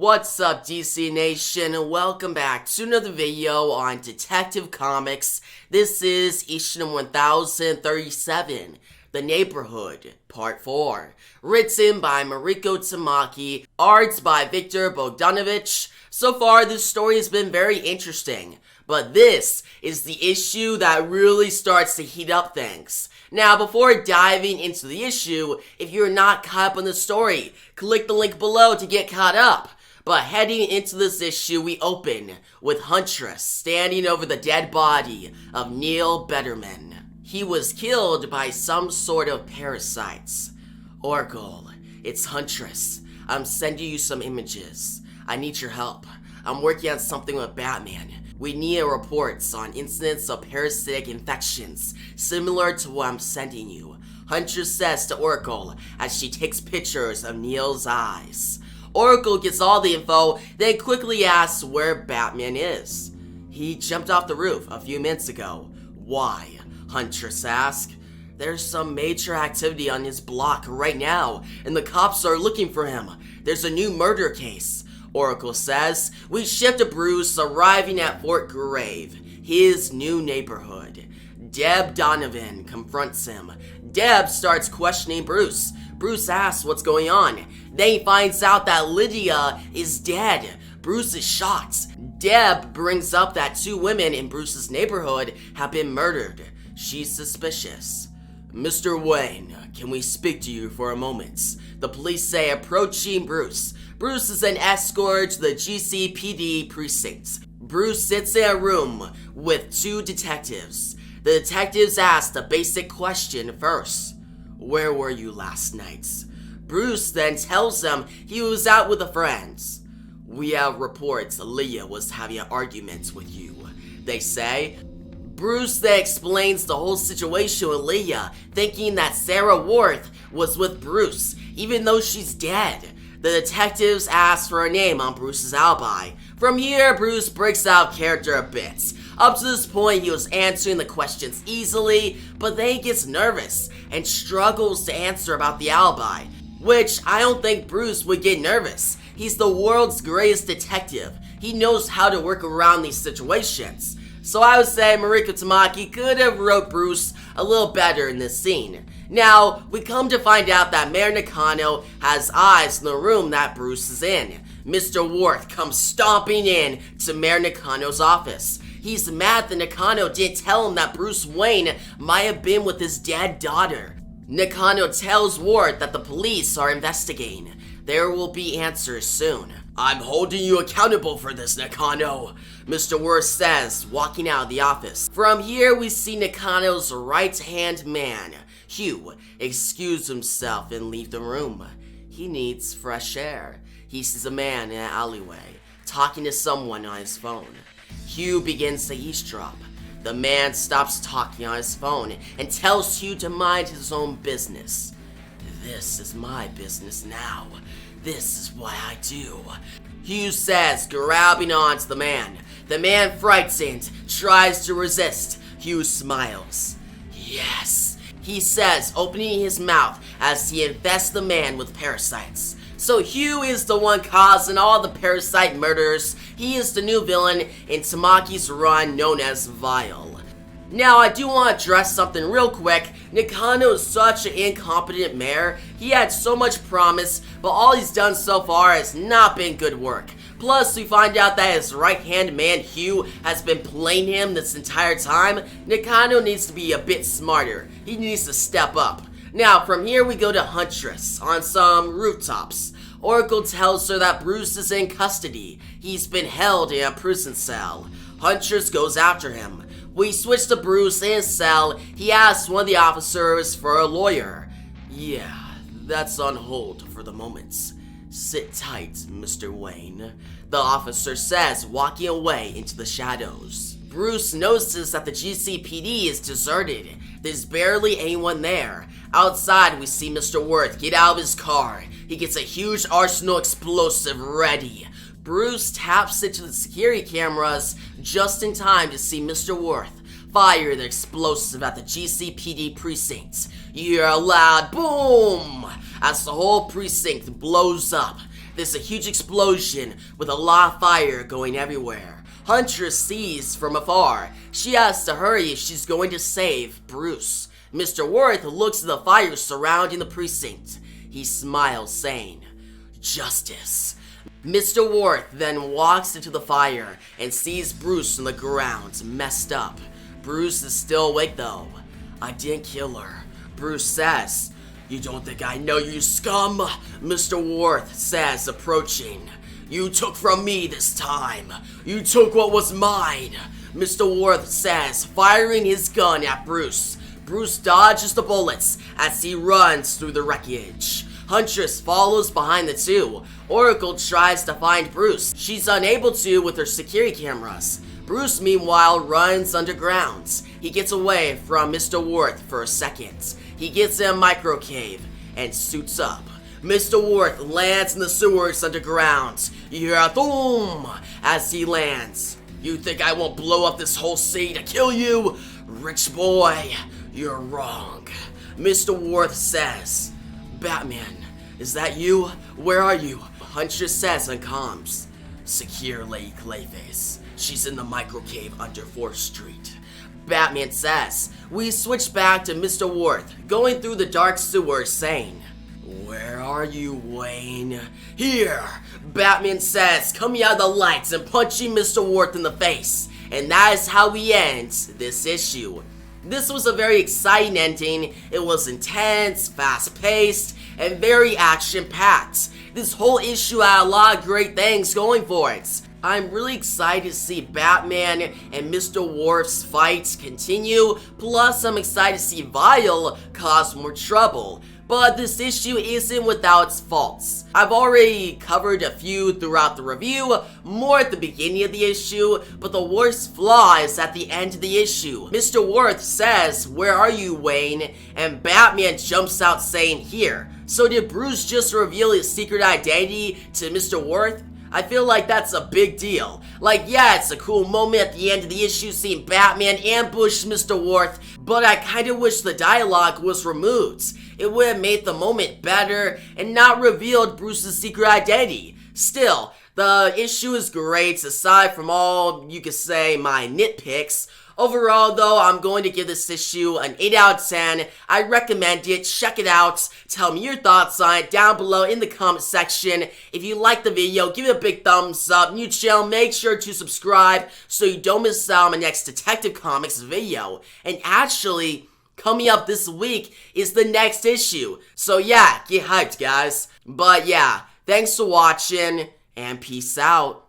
What's up, DC Nation, and welcome back to another video on Detective Comics. This is issue 1037, The Neighborhood, Part 4. Written by Mariko Tamaki, art by Victor Bogdanovich. So far, this story has been very interesting, but this is the issue that really starts to heat up things. Now, before diving into the issue, if you're not caught up on the story, click the link below to get caught up. But heading into this issue, we open with Huntress standing over the dead body of Neil Betterman. He was killed by some sort of parasites. Oracle, it's Huntress. I'm sending you some images. I need your help. I'm working on something with Batman. We need reports on incidents of parasitic infections, similar to what I'm sending you. Huntress says to Oracle as she takes pictures of Neil's eyes. Oracle gets all the info, then quickly asks where Batman is. He jumped off the roof a few minutes ago. Why? Huntress asks. There's some major activity on his block right now, and the cops are looking for him. There's a new murder case. Oracle says, we shift to Bruce arriving at Fort Grave, his new neighborhood. Deb Donovan confronts him. Deb starts questioning Bruce. Bruce asks what's going on. Then he finds out that Lydia is dead. Bruce is shocked. Deb brings up that two women in Bruce's neighborhood have been murdered. She's suspicious. Mr. Wayne, can we speak to you for a moment? The police say, approaching Bruce. Bruce is an escort to the GCPD precinct. Bruce sits in a room with two detectives. The detectives ask the basic question first. Where were you last night? Bruce then tells them he was out with a friend. We have reports Leah was having an argument with you, they say. Bruce then explains the whole situation with Leah, thinking that Sarah Worth was with Bruce, even though she's dead. The detectives ask for a name on Bruce's alibi. From here, Bruce breaks out character a bit. Up to this point, he was answering the questions easily, but then he gets nervous and struggles to answer about the alibi, which I don't think Bruce would get nervous. He's the world's greatest detective. He knows how to work around these situations. So I would say Mariko Tamaki could have wrote Bruce a little better in this scene. Now, we come to find out that Mayor Nakano has eyes in the room that Bruce is in. Mr. Worth comes stomping in to Mayor Nakano's office. He's mad that Nakano didn't tell him that Bruce Wayne might have been with his dead daughter. Nakano tells Worth that the police are investigating. There will be answers soon. I'm holding you accountable for this, Nakano, Mr. Worth says, walking out of the office. From here, we see Nakano's right-hand man, Hugh, excuse himself and leave the room. He needs fresh air. He sees a man in an alleyway, talking to someone on his phone. Hugh begins to eavesdrop. The man stops talking on his phone and tells Hugh to mind his own business. This is my business now. This is what I do, Hugh says, grabbing onto the man. The man, frightened, tries to resist. Hugh smiles. Yes, he says, opening his mouth as he infests the man with parasites. So Hugh is the one causing all the parasite murders. He is the new villain in Tamaki's run known as Vile. Now, I do want to address something real quick. Nakano is such an incompetent mayor. He had so much promise, but all he's done so far has not been good work. Plus, we find out that his right-hand man, Hugh, has been playing him this entire time. Nakano needs to be a bit smarter. He needs to step up. Now, from here we go to Huntress on some rooftops. Oracle tells her that Bruce is in custody. He's been held in a prison cell. Huntress goes after him. We switch to Bruce in his cell. He asks one of the officers for a lawyer. Yeah, that's on hold for the moment. Sit tight, Mr. Wayne, the officer says, walking away into the shadows. Bruce notices that the GCPD is deserted. There's barely anyone there. Outside, we see Mr. Worth get out of his car. He gets a huge arsenal explosive ready. Bruce taps into the security cameras just in time to see Mr. Worth fire the explosive at the GCPD precinct. You hear a loud boom as the whole precinct blows up. there's a huge explosion with a lot of fire going everywhere. Huntress sees from afar. She has to hurry if she's going to save Bruce. Mr. Worth looks at the fire surrounding the precinct. He smiles, saying, "Justice." Mr. Worth then walks into the fire and sees Bruce on the ground, messed up. Bruce is still awake though. "I didn't kill her," Bruce says. "You don't think I know, you scum?" Mr. Worth says, approaching. "You took from me this time. You took what was mine," Mr. Worth says, firing his gun at Bruce. Bruce dodges the bullets as he runs through the wreckage. Huntress follows behind the two. Oracle tries to find Bruce. She's unable to with her security cameras. Bruce, meanwhile, runs underground. He gets away from Mr. Worth for a second. He gets in a micro cave and suits up. Mr. Worth lands in the sewers underground. You hear a boom as he lands. "You think I won't blow up this whole city to kill you? Rich boy, you're wrong," Mr. Worth says. "Batman, is that you? Where are you?" Huntress says on comms. "Secure Lady Clayface. She's in the micro cave under 4th Street." Batman says. We switch back to Mr. Worth, going through the dark sewers, saying, "Where are you, Wayne?" "Here," Batman says, coming out of the lights and punching Mr. Worth in the face. And that is how we end this issue. This was a very exciting ending. It was intense, fast-paced, and very action-packed. This whole issue had a lot of great things going for it. I'm really excited to see Batman and Mr. Worth's fights continue, plus I'm excited to see Vile cause more trouble. But this issue isn't without its faults. I've already covered a few throughout the review, more at the beginning of the issue, but the worst flaw is at the end of the issue. Mr. Worth says, "Where are you, Wayne?" And Batman jumps out saying, "Here." So did Bruce just reveal his secret identity to Mr. Worth? I feel like that's a big deal. Like, yeah, it's a cool moment at the end of the issue seeing Batman ambush Mr. Worth, but I kinda wish the dialogue was removed. It would have made the moment better and not revealed Bruce's secret identity. Still, the issue is great, aside from all, you could say, my nitpicks. Overall, though, I'm going to give this issue an 8 out of 10. I recommend it. Check it out. Tell me your thoughts on it down below in the comment section. If you liked the video, give it a big thumbs up. New channel, make sure to subscribe so you don't miss out on my next Detective Comics video. And actually, coming up this week is the next issue. So yeah, get hyped, guys. But yeah, thanks for watching, and peace out.